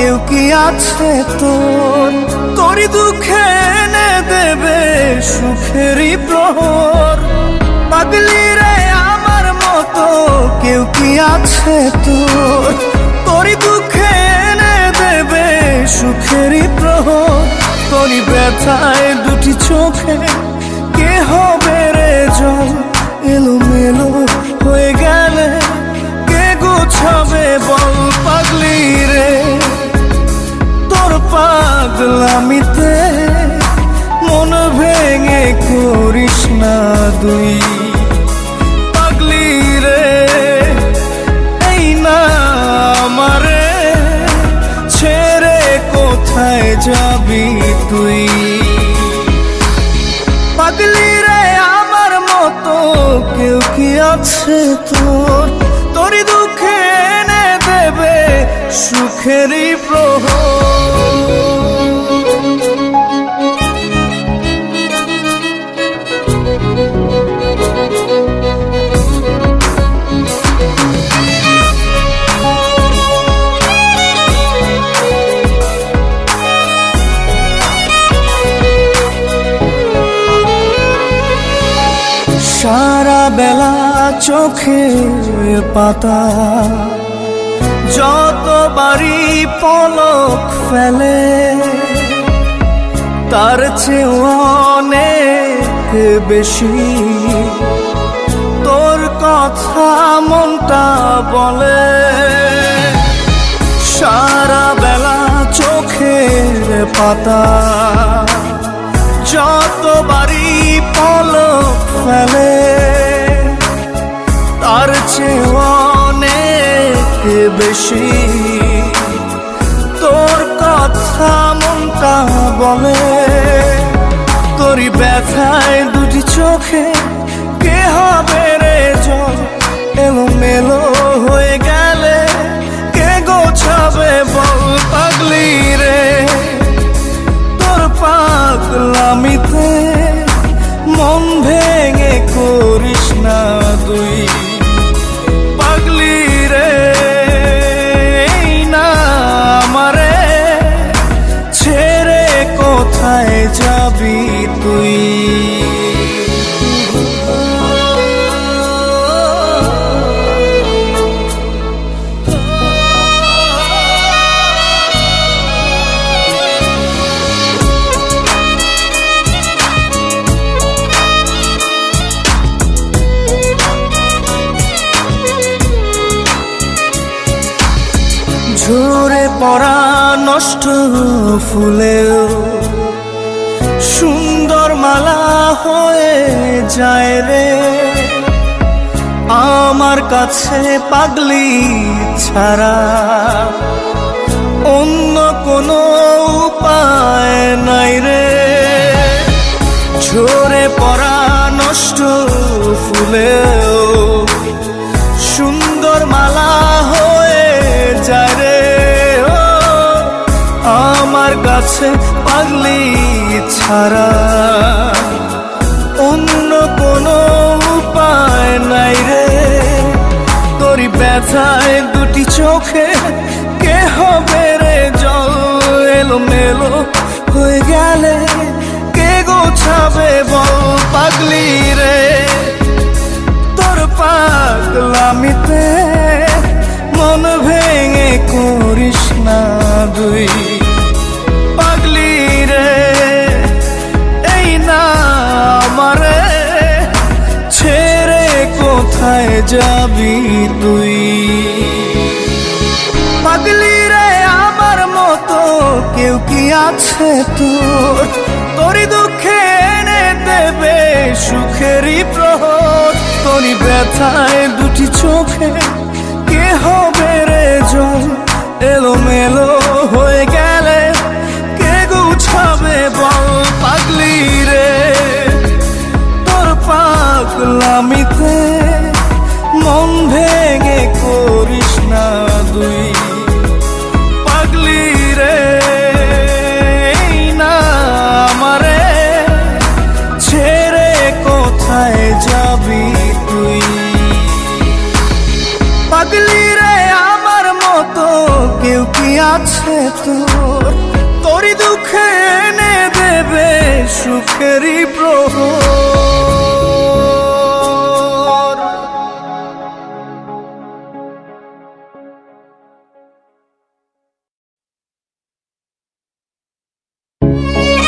কেউ কি আছে তোর? তোরই দুঃখে এনে দেবে সুখেরই প্রহর। পাগলি রে আমার মতো কেউ কি আছে তোর? তোরই দুঃখে এনে দেবে সুখেরই প্রহর। তোরই ব্যথায় দুটি চোখে কে হবে রে জল? এলোমেলো হয়ে গেলে কে গোছাবে বল? পাগলি রে তোর পাগলামিতে মন ভেঙে করিস না দুই। পাগলি রে এই না আমারে ছেড়ে কোথায় যাবি তুই? পাগলি রে আমার মতো কেউ কি আছে তোর? তোরই দুঃখে এনে দেবে সুখেরই প্রহর। সারা বেলা চোখের পাতা যতবারই পলক ফেলে, তার চেয়ে অনেক বেশি তোর কথা মনটা বলে। সারা বেলা চোখের পাতা যতবারই পলক ফেলে, তার চেয়ে অনেক বেশি তোর কথা মনটা বলে। তোরই ব্যথায় দুটি চোখে কে হবে রে জল? এলোমেলো হয়ে গেলে কে গোছাবে বল? পাগলি রে তোর পাগলামিতে মন ভেঙে করিস না তুই। পাগলি রে এই না আমারে ছেড়ে কোথায় যাবি তুই? ঝরে পড়া নষ্ট ফুলেও সুন্দর মালা হয়ে যায় রে আমার কাছে। পাগলি ছাড়া অন্য কোনো উপায় নাই রে। ঝরে পড়া নষ্ট ফুলেও সুন্দর মালা হয়ে যায় রে আমার কাছে। পাগলি ছাড়া অন্য কোনো উপায় নাই রে। তোরই ব্যথায় দুটি চোখে কে হবে রে জল? এলোমেলো হয়ে গেলে কে গোছাবে বল? পাগলি রে তোর পাগলামিতে মন ভেঙে করিস না দুই। পাগলি রে এই না আমারে ছেড়ে কোথায় যাবি তুই? পাগলি রে আমার মতো কেউ কি আছে তোর? তোরই দুঃখে এনে দেবে সুখেরই প্রহর। তোরই ব্যথায় দুটি চোখে কে হবে রে জল? এলোমেলো হয়ে গেলে কে গুছাবে বল? পাগলি রে তোর পাগলামিতে মন ভেঙে করিস না দুই। পাগলি রে এই না আমারে ছেড়ে কোথায় যাবি তুই? পাগলি রে আমার মতো কেউ কি আছে তোর, তোরই দুঃখে এনে দেবে সুখেরই প্রহর।